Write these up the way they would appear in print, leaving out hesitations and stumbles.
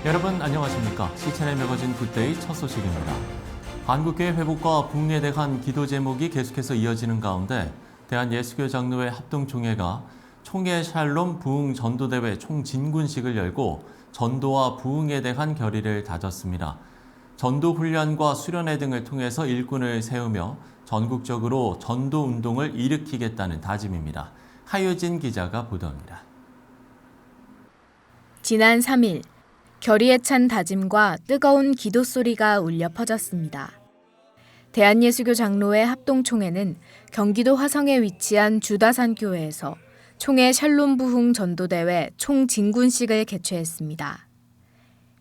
여러분 안녕하십니까? 시체널 매거진 굿데이 첫 소식입니다. 한국교회 회복과 부흥에 대한 기도 제목이 계속해서 이어지는 가운데 대한예수교 장로회 합동총회가 총회 샬롬 부흥 전도대회 총진군식을 열고 전도와 부흥에 대한 결의를 다졌습니다. 전도 훈련과 수련회 등을 통해서 일꾼을 세우며 전국적으로 전도 운동을 일으키겠다는 다짐입니다. 하유진 기자가 보도합니다. 지난 3일 결의에 찬 다짐과 뜨거운 기도 소리가 울려 퍼졌습니다. 대한예수교 장로회 합동총회는 경기도 화성에 위치한 주다산 교회에서 총회 샬롬 부흥 전도대회 총진군식을 개최했습니다.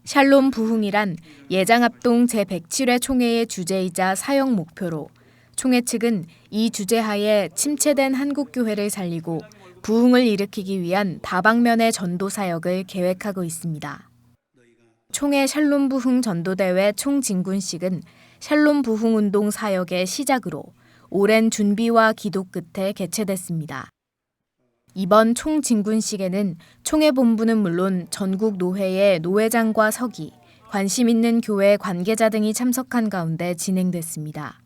샬롬 부흥이란 예장합동 제107회 총회의 주제이자 사역 목표로 총회 측은 이 주제하에 침체된 한국교회를 살리고 부흥을 일으키기 위한 다방면의 전도 사역을 계획하고 있습니다. 총회 샬롬 부흥 전도대회 총진군식은 샬롬 부흥 운동 사역의 시작으로 오랜 준비와 기도 끝에 개최됐습니다. 이번 총진군식에는 총회 본부는 물론 전국 노회의 노회장과 서기, 관심 있는 교회 관계자 등이 참석한 가운데 진행됐습니다.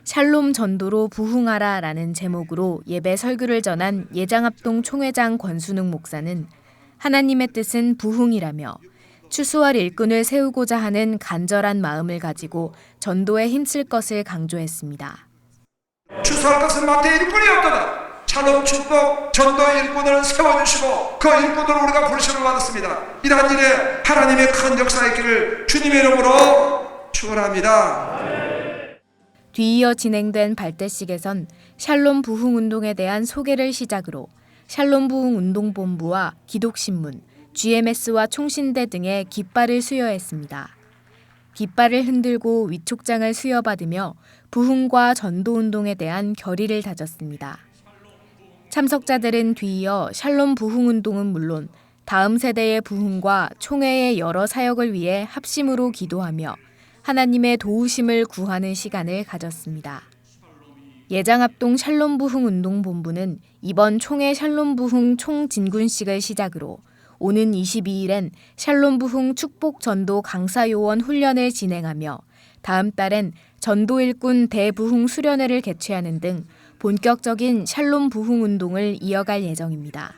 샬롬 전도로 부흥하라라는 제목으로 예배 설교를 전한 예장합동 총회장 권순웅 목사는 하나님의 뜻은 부흥이라며 추수할 일꾼을 세우고자 하는 간절한 마음을 가지고 전도에 힘쓸 것을 강조했습니다. 추수할 것은 마땅히 일꾼이 없도다. 샬롬 축복 전도의 일꾼을 세워주시고 그 일꾼으로 우리가 부르심을 받았습니다. 이러한 일에 하나님의 큰 역사가 있기를 주님의 이름으로 축원합니다. 뒤이어 진행된 발대식에선 샬롬 부흥 운동에 대한 소개를 시작으로 샬롬 부흥 운동본부와 기독신문, GMS와 총신대 등의 깃발을 수여했습니다. 깃발을 흔들고 위촉장을 수여받으며 부흥과 전도운동에 대한 결의를 다졌습니다. 참석자들은 뒤이어 샬롬 부흥운동은 물론 다음 세대의 부흥과 총회의 여러 사역을 위해 합심으로 기도하며 하나님의 도우심을 구하는 시간을 가졌습니다. 예장합동 샬롬 부흥 운동본부는 이번 총회 샬롬 부흥 총진군식을 시작으로 오는 22일엔 샬롬 부흥 축복 전도 강사 요원 훈련을 진행하며 다음 달엔 전도 일꾼 대부흥 수련회를 개최하는 등 본격적인 샬롬 부흥 운동을 이어갈 예정입니다.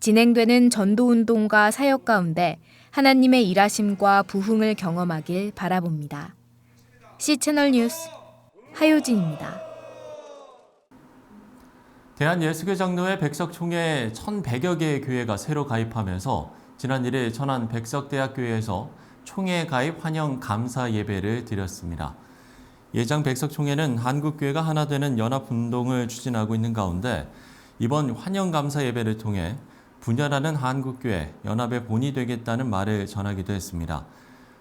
진행되는 전도 운동과 사역 가운데 하나님의 일하심과 부흥을 경험하길 바라봅니다. C채널 뉴스 하유진입니다. 대한예수교 장로회 백석총회에 1,100여 개의 교회가 새로 가입하면서 지난 1일 천안 백석대학교에서 총회 가입 환영 감사 예배를 드렸습니다. 예장 백석총회는 한국교회가 하나 되는 연합운동을 추진하고 있는 가운데 이번 환영 감사 예배를 통해 분열하는 한국교회 연합의 본이 되겠다는 말을 전하기도 했습니다.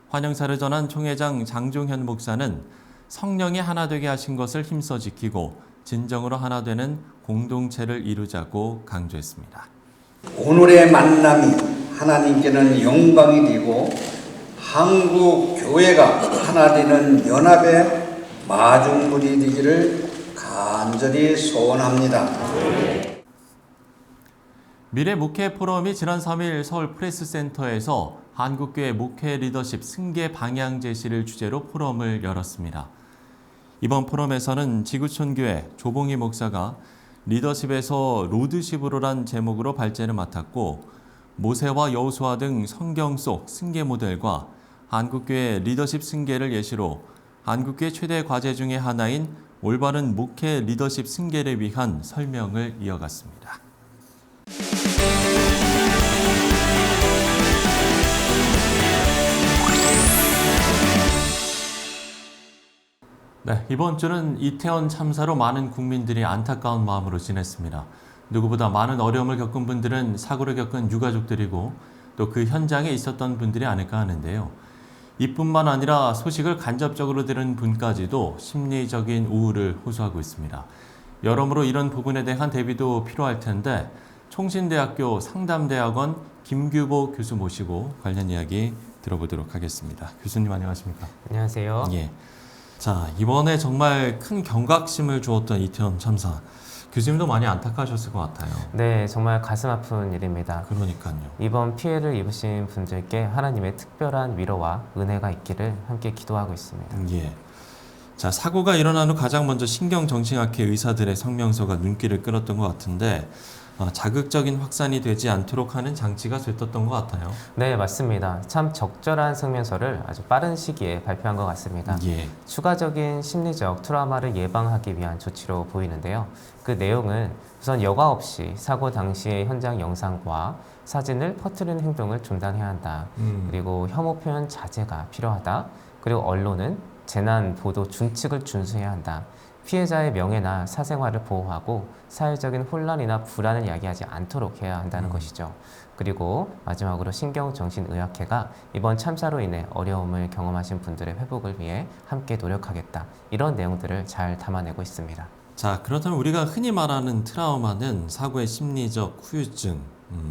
환영사를 전한 총회장 장종현 목사는 성령이 하나 되게 하신 것을 힘써 지키고 진정으로 하나 되는 공동체를 이루자고 강조했습니다. 오늘의 만남이 하나님께는 영광이 되고 한국 교회가 하나 되는 연합의 마중물이 되기를 간절히 소원합니다. 미래 목회 포럼이 지난 3일 서울 프레스센터에서 한국교회 목회 리더십 승계 방향 제시를 주제로 포럼을 열었습니다. 이번 포럼에서는 지구촌교회 조봉희 목사가 리더십에서 로드십으로란 제목으로 발제를 맡았고 모세와 여호수아 등 성경 속 승계 모델과 한국교회 리더십 승계를 예시로 한국교회 최대 과제 중의 하나인 올바른 목회 리더십 승계를 위한 설명을 이어갔습니다. 네, 이번 주는 이태원 참사로 많은 국민들이 안타까운 마음으로 지냈습니다. 누구보다 많은 어려움을 겪은 분들은 사고를 겪은 유가족들이고 또 그 현장에 있었던 분들이 아닐까 하는데요. 이뿐만 아니라 소식을 간접적으로 들은 분까지도 심리적인 우울을 호소하고 있습니다. 여러모로 이런 부분에 대한 대비도 필요할 텐데 총신대학교 상담대학원 김규보 교수 모시고 관련 이야기 들어보도록 하겠습니다. 교수님 안녕하십니까? 안녕하세요. 예. 자, 이번에 정말 큰 경각심을 주었던 이태원 참사. 교수님도 많이 안타까우셨을 것 같아요. 네, 정말 가슴 아픈 일입니다. 그러니까요. 이번 피해를 입으신 분들께 하나님의 특별한 위로와 은혜가 있기를 함께 기도하고 있습니다. 예. 자, 사고가 일어난 후 가장 먼저 신경정신학회 의사들의 성명서가 눈길을 끌었던 것 같은데 자극적인 확산이 되지 않도록 하는 장치가 들떴던 것 같아요. 네, 맞습니다. 참 적절한 성명서를 아주 빠른 시기에 발표한 것 같습니다. 예. 추가적인 심리적 트라우마를 예방하기 위한 조치로 보이는데요. 그 내용은 우선 여과 없이 사고 당시의 현장 영상과 사진을 퍼뜨리는 행동을 중단해야 한다. 그리고 혐오 표현 자제가 필요하다. 그리고 언론은 재난 보도 준칙을 준수해야 한다. 피해자의 명예나 사생활을 보호하고 사회적인 혼란이나 불안을 야기하지 않도록 해야 한다는 것이죠. 그리고 마지막으로 신경정신의학회가 이번 참사로 인해 어려움을 경험하신 분들의 회복을 위해 함께 노력하겠다. 이런 내용들을 잘 담아내고 있습니다. 자, 그렇다면 우리가 흔히 말하는 트라우마는 사고의 심리적 후유증,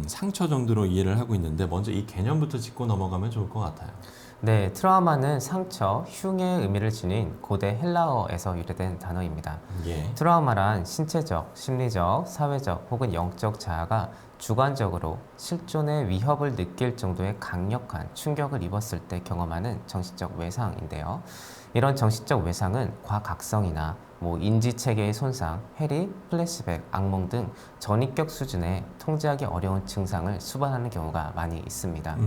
상처 정도로 이해를 하고 있는데 먼저 이 개념부터 짚고 넘어가면 좋을 것 같아요. 네, 트라우마는 상처, 흉의 의미를 지닌 고대 헬라어에서 유래된 단어입니다. 예. 트라우마란 신체적, 심리적, 사회적 혹은 영적 자아가 주관적으로 실존의 위협을 느낄 정도의 강력한 충격을 입었을 때 경험하는 정신적 외상인데요. 이런 정신적 외상은 과각성이나 인지체계의 손상, 해리, 플래시백, 악몽 등 전이격 수준의 통제하기 어려운 증상을 수반하는 경우가 많이 있습니다.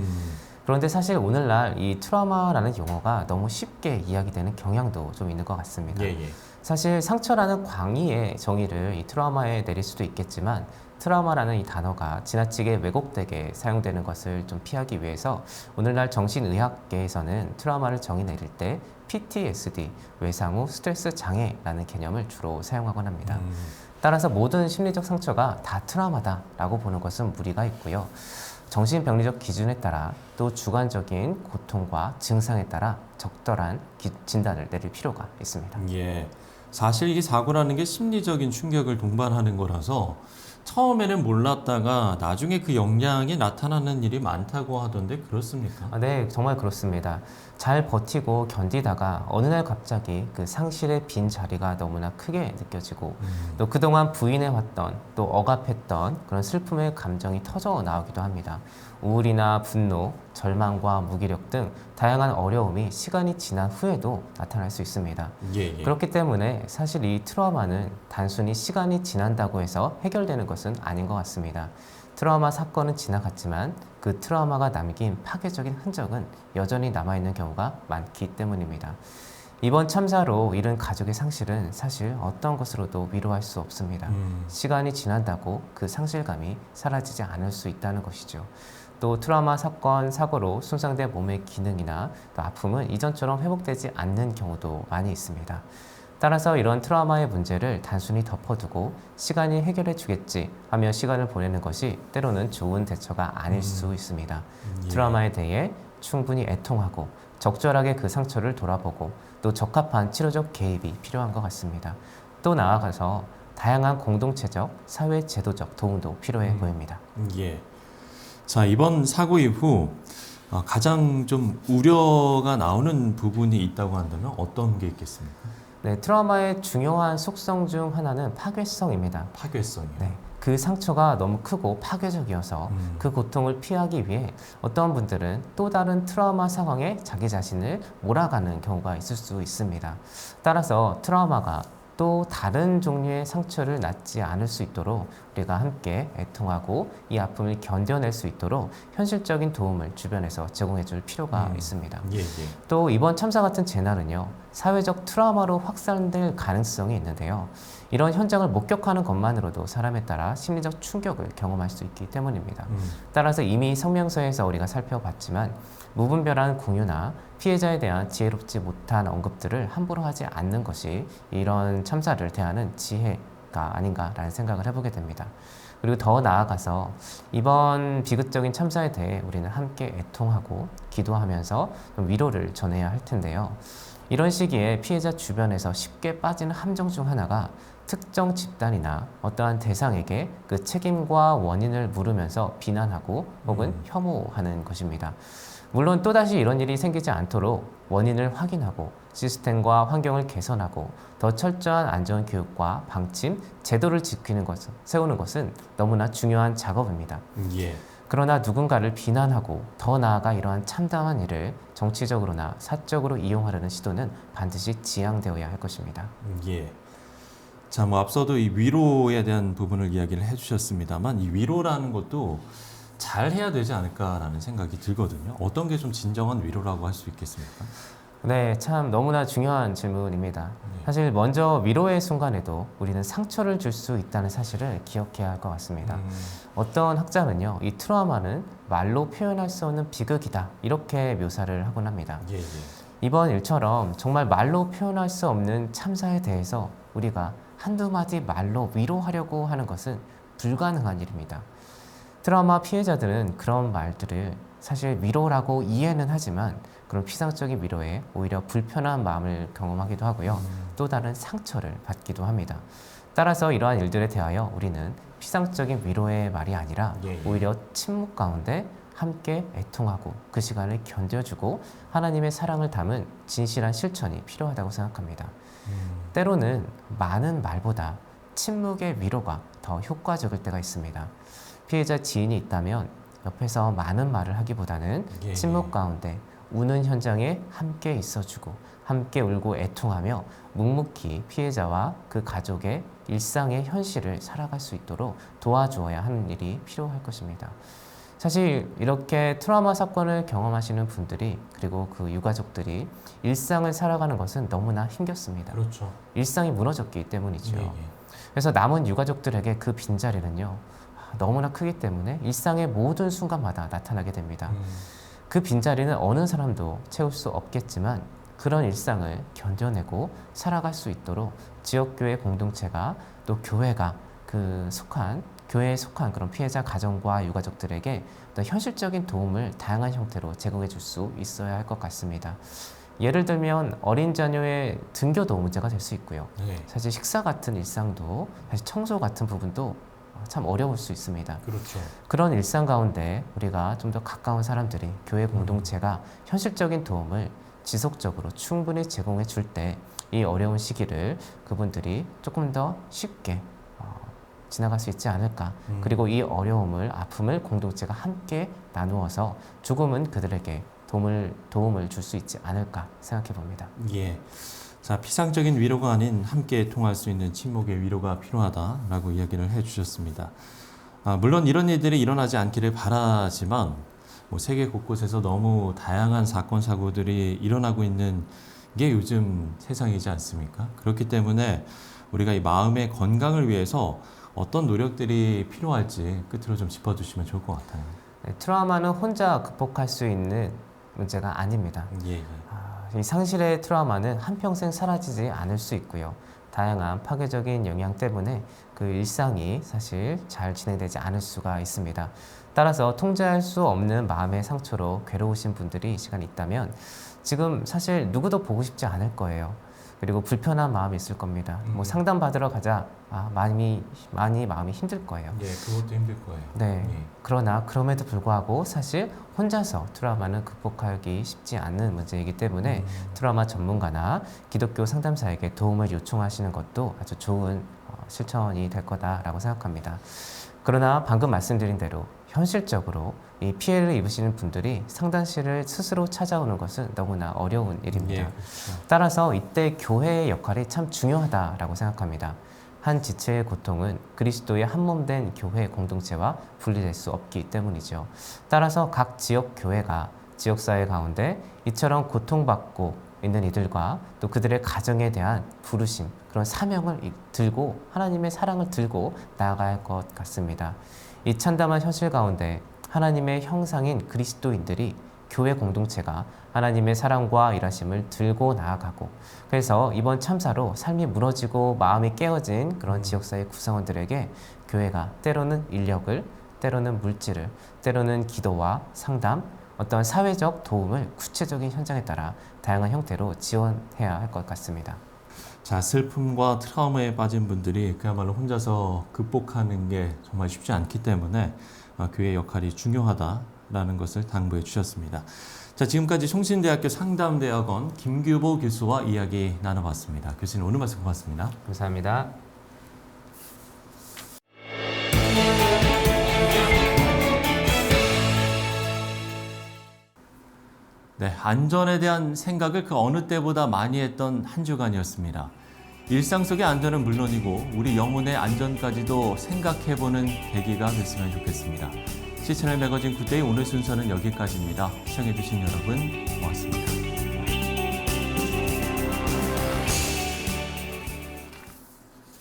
그런데 사실 오늘날 이 트라우마라는 용어가 너무 쉽게 이야기되는 경향도 좀 있는 것 같습니다. 예, 예. 사실 상처라는 광의의 정의를 이 트라우마에 내릴 수도 있겠지만 트라우마라는 이 단어가 지나치게 왜곡되게 사용되는 것을 좀 피하기 위해서 오늘날 정신의학계에서는 트라우마를 정의 내릴 때 PTSD, 외상 후 스트레스 장애라는 개념을 주로 사용하곤 합니다. 따라서 모든 심리적 상처가 다 트라우마다라고 보는 것은 무리가 있고요. 정신병리적 기준에 따라 또 주관적인 고통과 증상에 따라 적절한 진단을 내릴 필요가 있습니다. 예. 사실 이 사고라는 게 심리적인 충격을 동반하는 거라서 처음에는 몰랐다가 나중에 그 영향이 나타나는 일이 많다고 하던데 그렇습니까? 네, 정말 그렇습니다. 잘 버티고 견디다가 어느 날 갑자기 그 상실의 빈 자리가 너무나 크게 느껴지고 또 그동안 부인해왔던 또 억압했던 그런 슬픔의 감정이 터져 나오기도 합니다. 우울이나 분노, 절망과 무기력 등 다양한 어려움이 시간이 지난 후에도 나타날 수 있습니다. 예, 예. 그렇기 때문에 사실 이 트라우마는 단순히 시간이 지난다고 해서 해결되는 것은 아닌 것 같습니다. 트라우마 사건은 지나갔지만 그 트라우마가 남긴 파괴적인 흔적은 여전히 남아있는 경우가 많기 때문입니다. 이번 참사로 잃은 가족의 상실은 사실 어떤 것으로도 위로할 수 없습니다. 시간이 지난다고 그 상실감이 사라지지 않을 수 있다는 것이죠. 또 트라우마 사건, 사고로 손상된 몸의 기능이나 또 아픔은 이전처럼 회복되지 않는 경우도 많이 있습니다. 따라서 이런 트라우마의 문제를 단순히 덮어두고 시간이 해결해 주겠지 하며 시간을 보내는 것이 때로는 좋은 대처가 아닐 수 있습니다. 예. 트라우마에 대해 충분히 애통하고 적절하게 그 상처를 돌아보고 또 적합한 치료적 개입이 필요한 것 같습니다. 또 나아가서 다양한 공동체적, 사회 제도적 도움도 필요해 보입니다. 예. 자, 이번 사고 이후 가장 좀 우려가 나오는 부분이 있다고 한다면 어떤 게 있겠습니까? 네, 트라우마의 중요한 속성 중 하나는 파괴성입니다. 파괴성이요. 네, 그 상처가 너무 크고 파괴적이어서 그 고통을 피하기 위해 어떤 분들은 또 다른 트라우마 상황에 자기 자신을 몰아가는 경우가 있을 수 있습니다. 따라서 트라우마가 또 다른 종류의 상처를 낳지 않을 수 있도록 우리가 함께 애통하고 이 아픔을 견뎌낼 수 있도록 현실적인 도움을 주변에서 제공해 줄 필요가 있습니다. 예, 예. 또 이번 참사 같은 재난은요, 사회적 트라우마로 확산될 가능성이 있는데요. 이런 현장을 목격하는 것만으로도 사람에 따라 심리적 충격을 경험할 수 있기 때문입니다. 따라서 이미 성명서에서 우리가 살펴봤지만 무분별한 공유나 피해자에 대한 지혜롭지 못한 언급들을 함부로 하지 않는 것이 이런 참사를 대하는 지혜가 아닌가라는 생각을 해보게 됩니다. 그리고 더 나아가서 이번 비극적인 참사에 대해 우리는 함께 애통하고 기도하면서 좀 위로를 전해야 할 텐데요. 이런 시기에 피해자 주변에서 쉽게 빠지는 함정 중 하나가 특정 집단이나 어떠한 대상에게 그 책임과 원인을 물으면서 비난하고 혹은 혐오하는 것입니다. 물론 또다시 이런 일이 생기지 않도록 원인을 확인하고 시스템과 환경을 개선하고 더 철저한 안전 교육과 방침, 제도를 세우는 것은 너무나 중요한 작업입니다. 예. 그러나 누군가를 비난하고 더 나아가 이러한 참담한 일을 정치적으로나 사적으로 이용하려는 시도는 반드시 지양되어야 할 것입니다. 예. 자, 뭐 앞서도 이 위로에 대한 부분을 이야기를 해주셨습니다만 이 위로라는 것도 잘 해야 되지 않을까라는 생각이 들거든요. 어떤 게 좀 진정한 위로라고 할 수 있겠습니까? 네, 참 너무나 중요한 질문입니다. 네. 사실 먼저 위로의 순간에도 우리는 상처를 줄 수 있다는 사실을 기억해야 할 것 같습니다. 어떤 학자는요, 이 트라우마는 말로 표현할 수 없는 비극이다 이렇게 묘사를 하곤 합니다. 예, 예. 이번 일처럼 정말 말로 표현할 수 없는 참사에 대해서 우리가 한두 마디 말로 위로하려고 하는 것은 불가능한 일입니다. 트라우마 피해자들은 그런 말들을 사실 위로라고 이해는 하지만 그런 피상적인 위로에 오히려 불편한 마음을 경험하기도 하고요. 또 다른 상처를 받기도 합니다. 따라서 이러한 일들에 대하여 우리는 피상적인 위로의 말이 아니라 예, 예. 오히려 침묵 가운데 함께 애통하고 그 시간을 견뎌주고 하나님의 사랑을 담은 진실한 실천이 필요하다고 생각합니다. 때로는 많은 말보다 침묵의 위로가 더 효과적일 때가 있습니다. 피해자 지인이 있다면 옆에서 많은 말을 하기보다는 예, 침묵 예. 가운데 우는 현장에 함께 있어주고 함께 울고 애통하며 묵묵히 피해자와 그 가족의 일상의 현실을 살아갈 수 있도록 도와주어야 하는 일이 필요할 것입니다. 사실 이렇게 트라우마 사건을 경험하시는 분들이 그리고 그 유가족들이 일상을 살아가는 것은 너무나 힘겹습니다. 그렇죠. 일상이 무너졌기 때문이죠. 예, 예. 그래서 남은 유가족들에게 그 빈자리는요 너무나 크기 때문에 일상의 모든 순간마다 나타나게 됩니다. 그 빈자리는 어느 사람도 채울 수 없겠지만 그런 일상을 견뎌내고 살아갈 수 있도록 지역교회 공동체가 또 교회가 교회에 속한 그런 피해자 가정과 유가족들에게 또 현실적인 도움을 다양한 형태로 제공해 줄 수 있어야 할 것 같습니다. 예를 들면 어린 자녀의 등교도 문제가 될 수 있고요. 네. 사실 식사 같은 일상도 사실 청소 같은 부분도 참 어려울 수 있습니다. 그렇죠. 그런 일상 가운데 우리가 좀 더 가까운 사람들이 교회 공동체가 현실적인 도움을 지속적으로 충분히 제공해 줄 때 이 어려운 시기를 그분들이 조금 더 쉽게 지나갈 수 있지 않을까. 그리고 이 어려움을, 아픔을 공동체가 함께 나누어서 조금은 그들에게 도움을 줄 수 있지 않을까 생각해 봅니다. 예. 자, 피상적인 위로가 아닌 함께 통할 수 있는 침묵의 위로가 필요하다라고 이야기를 해주셨습니다. 물론 이런 일들이 일어나지 않기를 바라지만 뭐 세계 곳곳에서 너무 다양한 사건 사고들이 일어나고 있는 게 요즘 세상이지 않습니까? 그렇기 때문에 우리가 이 마음의 건강을 위해서 어떤 노력들이 필요할지 끝으로 좀 짚어주시면 좋을 것 같아요. 네, 트라우마는 혼자 극복할 수 있는 문제가 아닙니다. 예, 예. 이 상실의 트라우마는 한평생 사라지지 않을 수 있고요. 다양한 파괴적인 영향 때문에 그 일상이 사실 잘 진행되지 않을 수가 있습니다. 따라서 통제할 수 없는 마음의 상처로 괴로우신 분들이 이 시간에 있다면 지금 사실 누구도 보고 싶지 않을 거예요. 그리고 불편한 마음이 있을 겁니다. 뭐 상담 받으러 가자. 많이 마음이 힘들 거예요. 예, 그것도 힘들 거예요. 네. 예. 그러나 그럼에도 불구하고 사실 혼자서 트라우마는 극복하기 쉽지 않은 문제이기 때문에 트라우마 전문가나 기독교 상담사에게 도움을 요청하시는 것도 아주 좋은 실천이 될 거다라고 생각합니다. 그러나 방금 말씀드린 대로 현실적으로 이 피해를 입으시는 분들이 상담실을 스스로 찾아오는 것은 너무나 어려운 일입니다. 예, 그렇죠. 따라서 이때 교회의 역할이 참 중요하다라고 생각합니다. 한 지체의 고통은 그리스도의 한몸된 교회 공동체와 분리될 수 없기 때문이죠. 따라서 각 지역 교회가 지역사회 가운데 이처럼 고통받고 있는 이들과 또 그들의 가정에 대한 부르심, 그런 사명을 들고 하나님의 사랑을 들고 나아가야 할 것 같습니다. 이 참담한 현실 가운데 하나님의 형상인 그리스도인들이 교회 공동체가 하나님의 사랑과 일하심을 들고 나아가고 그래서 이번 참사로 삶이 무너지고 마음이 깨어진 그런 지역사회 구성원들에게 교회가 때로는 인력을, 때로는 물질을, 때로는 기도와 상담, 어떤 사회적 도움을 구체적인 현장에 따라 다양한 형태로 지원해야 할 것 같습니다. 자, 슬픔과 트라우마에 빠진 분들이 그야말로 혼자서 극복하는 게 정말 쉽지 않기 때문에 교회의 역할이 중요하다 라는 것을 당부해 주셨습니다. 자, 지금까지 송신대학교 상담대학원 김규보 교수와 이야기 나눠봤습니다. 교수님 오늘 말씀 고맙습니다. 감사합니다. 네, 안전에 대한 생각을 그 어느 때보다 많이 했던 한 주간이었습니다. 일상 속의 안전은 물론이고 우리 영혼의 안전까지도 생각해보는 계기가 됐으면 좋겠습니다. 시채널 매거진 굿데이 오늘 순서는 여기까지입니다. 시청해주신 여러분 고맙습니다.